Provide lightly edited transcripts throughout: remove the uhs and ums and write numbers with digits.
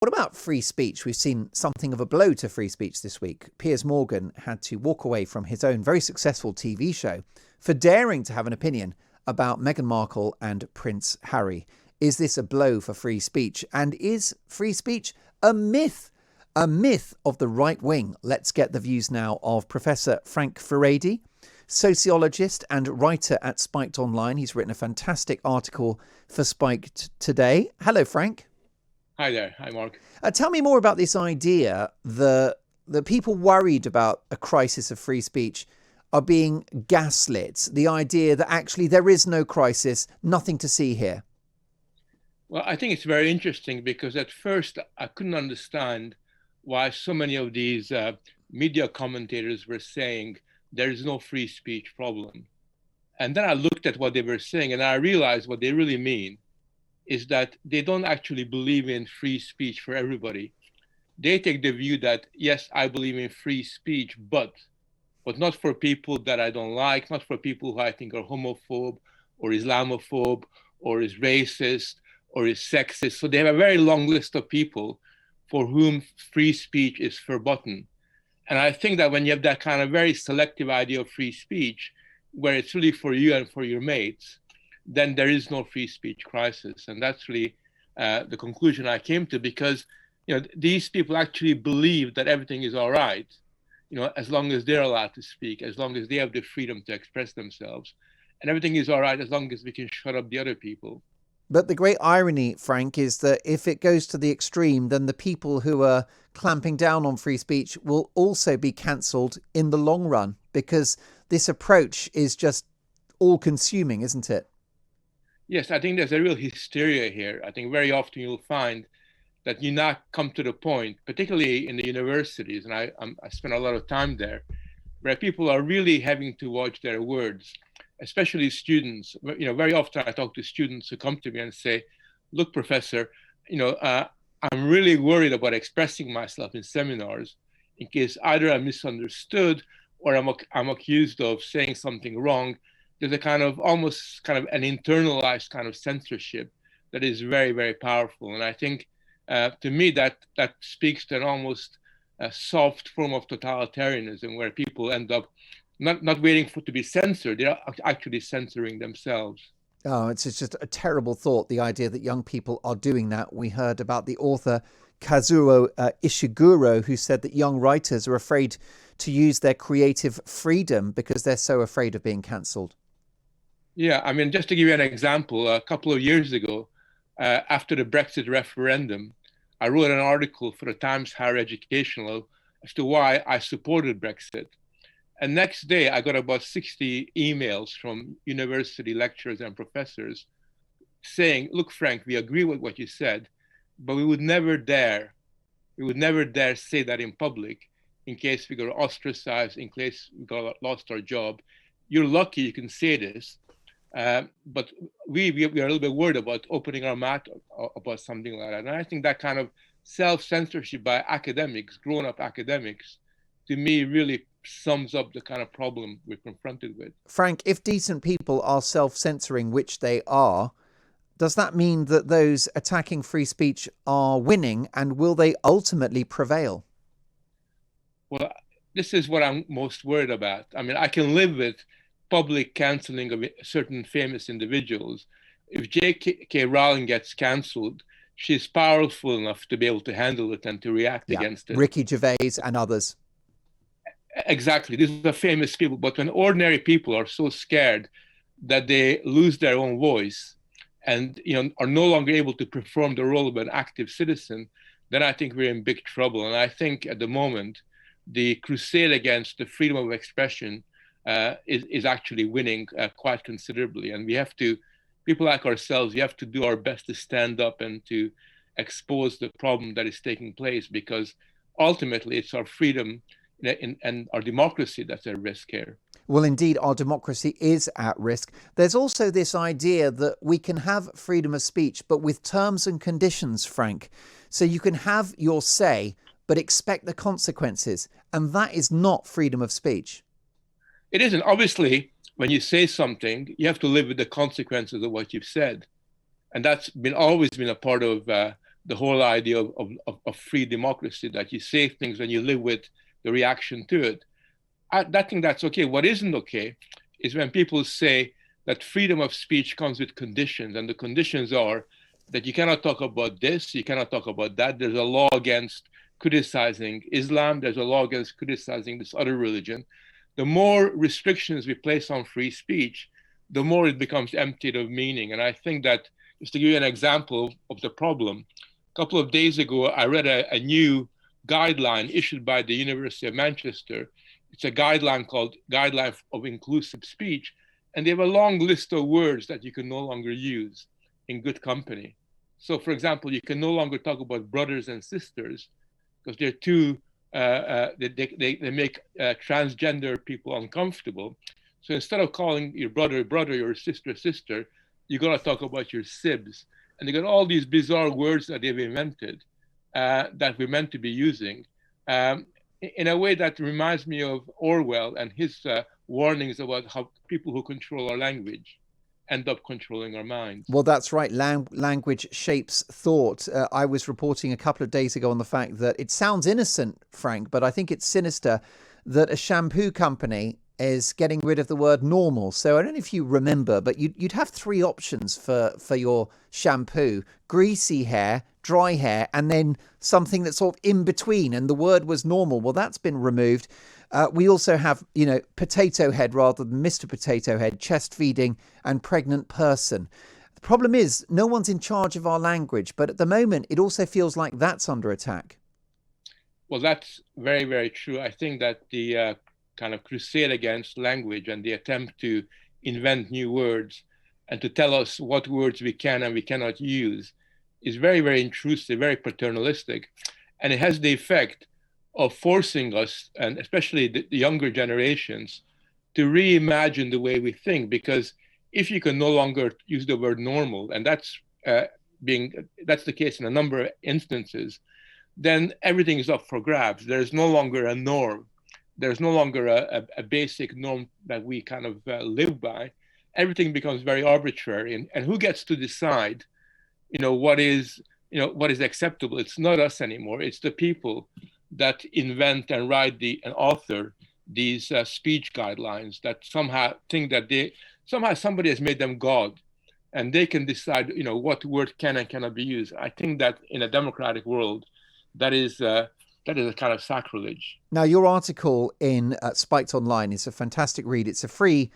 What about free speech? We've seen something of a blow to free speech this week. Piers Morgan had to walk away from his own very successful TV show for daring to have an opinion about Meghan Markle and Prince Harry. Is this a blow for free speech? And is free speech a myth? A myth of the right wing? Let's get the views now of Professor Frank Furedi, sociologist and writer at Spiked Online. He's written a fantastic article for Spiked today. Hello, Frank. Hi there. Hi, Mark. Tell me more about this idea that the people worried about a crisis of free speech are being gaslit. The idea that actually there is no crisis, nothing to see here. Well, I think it's very interesting because at first I couldn't understand why so many of these media commentators were saying there is no free speech problem. And then I looked at what they were saying and I realized what they really mean is that they don't actually believe in free speech for everybody. They take the view that, yes, I believe in free speech, but not for people that I don't like, not for people who I think are homophobe or Islamophobe or is racist or is sexist. So they have a very long list of people for whom free speech is forbidden. And I think that when you have that kind of very selective idea of free speech, where it's really for you and for your mates, then there is no free speech crisis. And that's really the conclusion I came to, because these people actually believe that everything is all right, as long as they're allowed to speak, as long as they have the freedom to express themselves. And everything is all right as long as we can shut up the other people. But the great irony, Frank, is that if it goes to the extreme, then the people who are clamping down on free speech will also be cancelled in the long run, because this approach is just all-consuming, isn't it? Yes, I think there's a real hysteria here. I think very often you'll find that you now come to the point, particularly in the universities, and I spend a lot of time there, where people are really having to watch their words, especially students. Very often I talk to students who come to me and say, look, professor, I'm really worried about expressing myself in seminars in case either I'm misunderstood or I'm accused of saying something wrong. There's a kind of almost kind of an internalized kind of censorship that is very, very powerful. And I think to me that speaks to an almost soft form of totalitarianism, where people end up not waiting to be censored, they're actually censoring themselves. Oh, it's just a terrible thought, the idea that young people are doing that. We heard about the author Kazuo Ishiguro, who said that young writers are afraid to use their creative freedom because they're so afraid of being cancelled. Yeah, I mean, just to give you an example, a couple of years ago, after the Brexit referendum, I wrote an article for the Times Higher Education Law as to why I supported Brexit. And next day, I got about 60 emails from university lecturers and professors saying, look, Frank, we agree with what you said, but we would never dare say that in public in case we got ostracized, in case we got lost our job. You're lucky you can say this, but we are a little bit worried about opening our mouth about something like that. And I think that kind of self-censorship by academics, grown-up academics, to me really sums up the kind of problem we're confronted with. Frank, if decent people are self-censoring, which they are, does that mean that those attacking free speech are winning, and will they ultimately prevail? Well, this is what I'm most worried about. I mean, I can live with public cancelling of certain famous individuals. If J.K. Rowling gets cancelled, she's powerful enough to be able to handle it and to react against it. Ricky Gervais and others. Exactly. These are famous people. But when ordinary people are so scared that they lose their own voice and are no longer able to perform the role of an active citizen, then I think we're in big trouble. And I think at the moment, the crusade against the freedom of expression is actually winning quite considerably. And we have to, people like ourselves, we have to do our best to stand up and to expose the problem that is taking place, because ultimately it's our freedom and our democracy that's at risk here. Well, indeed, our democracy is at risk. There's also this idea that we can have freedom of speech, but with terms and conditions, Frank. So you can have your say, but expect the consequences. And that is not freedom of speech. It isn't. Obviously, when you say something, you have to live with the consequences of what you've said. And that's always been a part of the whole idea of free democracy, that you say things and you live with the reaction to it. I think that's okay. What isn't okay is when people say that freedom of speech comes with conditions, and the conditions are that you cannot talk about this, you cannot talk about that. There's a law against criticizing Islam, there's a law against criticizing this other religion. The more restrictions we place on free speech, the more it becomes emptied of meaning. And I think that, just to give you an example of the problem, a couple of days ago, I read a new guideline issued by the University of Manchester. It's a guideline called Guideline of Inclusive Speech. And they have a long list of words that you can no longer use in good company. So, for example, you can no longer talk about brothers and sisters because they're too, they make transgender people uncomfortable. So instead of calling your brother, brother, your sister, sister, you're going to talk about your sibs. And they got all these bizarre words that they've invented that we're meant to be using in a way that reminds me of Orwell and his warnings about how people who control our language end up controlling our minds. Well, that's right. Language shapes thought. I was reporting a couple of days ago on the fact that it sounds innocent, Frank, but I think it's sinister that a shampoo company is getting rid of the word normal. So I don't know if you remember, but you'd have three options for your shampoo: greasy hair, dry hair, and then something that's sort of in between. And the word was normal. Well, that's been removed. We also have, potato head rather than Mr. Potato Head, chest feeding, and pregnant person. The problem is no one's in charge of our language, but at the moment it also feels like that's under attack. Well, that's very, very true. I think that the kind of crusade against language and the attempt to invent new words and to tell us what words we can and we cannot use is very, very intrusive, very paternalistic. And it has the effect of forcing us, and especially the younger generations, to reimagine the way we think. Because if you can no longer use the word normal, and that's the case in a number of instances, then everything is up for grabs. There's no longer a norm. There's no longer a basic norm that we kind of live by. Everything becomes very arbitrary, and who gets to decide, what is acceptable? It's not us anymore. It's the people that invent and write and author these speech guidelines that somehow think that somebody has made them God, and they can decide, what word can and cannot be used. I think that in a democratic world, that is a kind of sacrilege. Now, your article in Spiked Online is a fantastic read. It's a free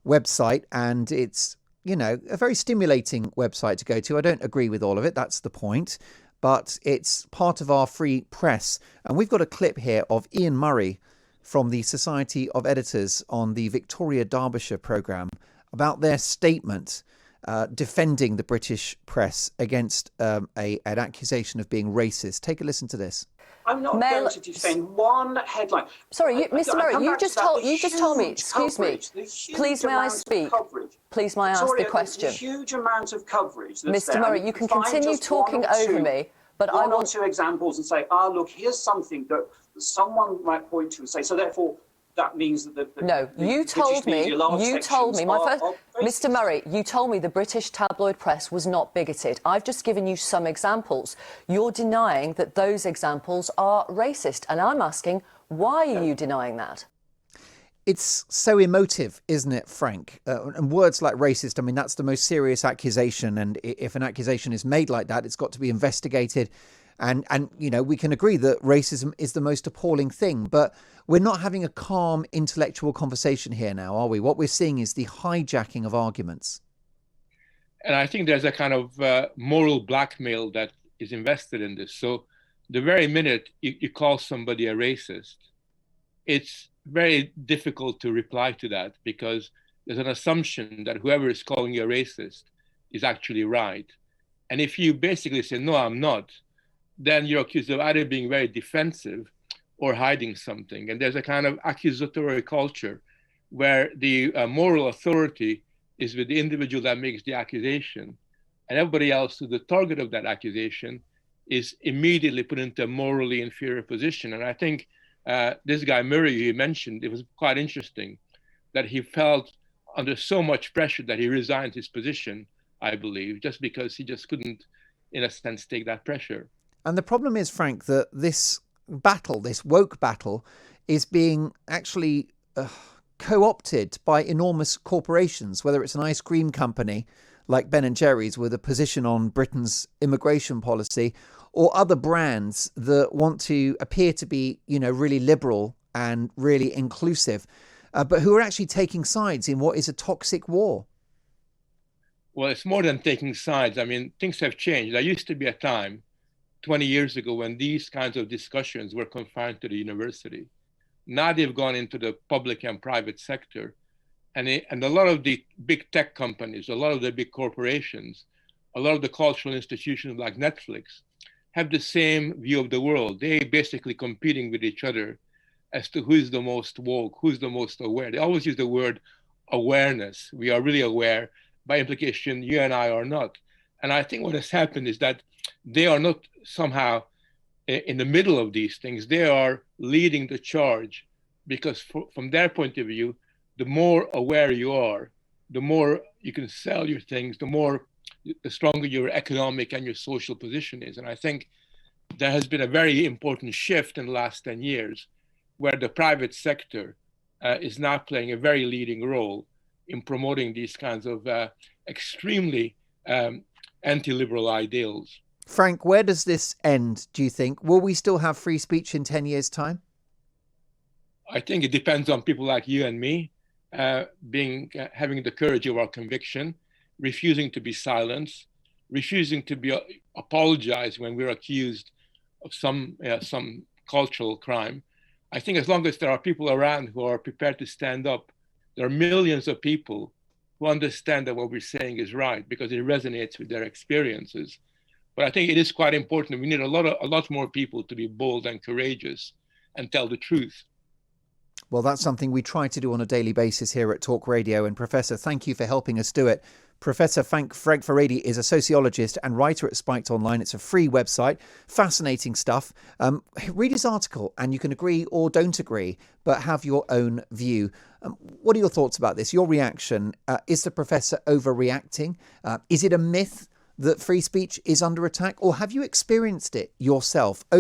website, and it's, a very stimulating website to go to. I don't agree with all of it. That's the point. But it's part of our free press. And we've got a clip here of Ian Murray from the Society of Editors on the Victoria Derbyshire programme about their statement defending the British press against an accusation of being racist. Take a listen to this. I'm not going to defend one headline. Sorry, Mr. Murray, you just told me, excuse me, please may I speak? Please may I ask the question? The huge amount of coverage. Mr. Murray, you can continue talking over me, but I want... One or two examples and say, look, here's something that someone might point to and say, so therefore, that means that no, you told me, Mr. Murray, you told me the British tabloid press was not bigoted. I've just given you some examples. You're denying that those examples are racist. And I'm asking, why are you denying that? It's so emotive, isn't it, Frank? And words like racist, I mean, that's the most serious accusation. And if an accusation is made like that, it's got to be investigated. And we can agree that racism is the most appalling thing, but we're not having a calm intellectual conversation here now, are we? What we're seeing is the hijacking of arguments. And I think there's a kind of moral blackmail that is invested in this. So the very minute you call somebody a racist, it's very difficult to reply to that because there's an assumption that whoever is calling you a racist is actually right. And if you basically say, no, I'm not, then you're accused of either being very defensive or hiding something. And there's a kind of accusatory culture where the moral authority is with the individual that makes the accusation, and everybody else who's the target of that accusation is immediately put into a morally inferior position. And I think this guy Murray, you mentioned, it was quite interesting that he felt under so much pressure that he resigned his position, I believe, just because he just couldn't in a sense, take that pressure. And the problem is, Frank, that this battle, this woke battle, is being actually co-opted by enormous corporations, whether it's an ice cream company like Ben & Jerry's with a position on Britain's immigration policy, or other brands that want to appear to be, really liberal and really inclusive, but who are actually taking sides in what is a toxic war. Well, it's more than taking sides. I mean, things have changed. There used to be a time 20 years ago when these kinds of discussions were confined to the university. Now they've gone into the public and private sector. And a lot of the big tech companies, a lot of the big corporations, a lot of the cultural institutions like Netflix have the same view of the world. They're basically competing with each other as to who's the most woke, who's the most aware. They always use the word awareness. We are really aware. By implication, you and I are not. And I think what has happened is that they are not somehow in the middle of these things. They are leading the charge because from their point of view, the more aware you are, the more you can sell your things, the stronger your economic and your social position is. And I think there has been a very important shift in the last 10 years where the private sector is now playing a very leading role in promoting these kinds of extremely anti-liberal ideals. Frank, where does this end, do you think? Will we still have free speech in 10 years' time? I think it depends on people like you and me having the courage of our conviction, refusing to be silenced, refusing to be apologized when we're accused of some cultural crime. I think as long as there are people around who are prepared to stand up, there are millions of people who understand that what we're saying is right because it resonates with their experiences. But I think it is quite important. We need a lot more people to be bold and courageous and tell the truth. Well, that's something we try to do on a daily basis here at Talk Radio. And Professor, thank you for helping us do it. Professor Frank Furedi is a sociologist and writer at Spiked Online. It's a free website. Fascinating stuff. Read his article and you can agree or don't agree, but have your own view. What are your thoughts about this? Your reaction? Is the professor overreacting? Is it a myth that free speech is under attack? Or have you experienced it yourself?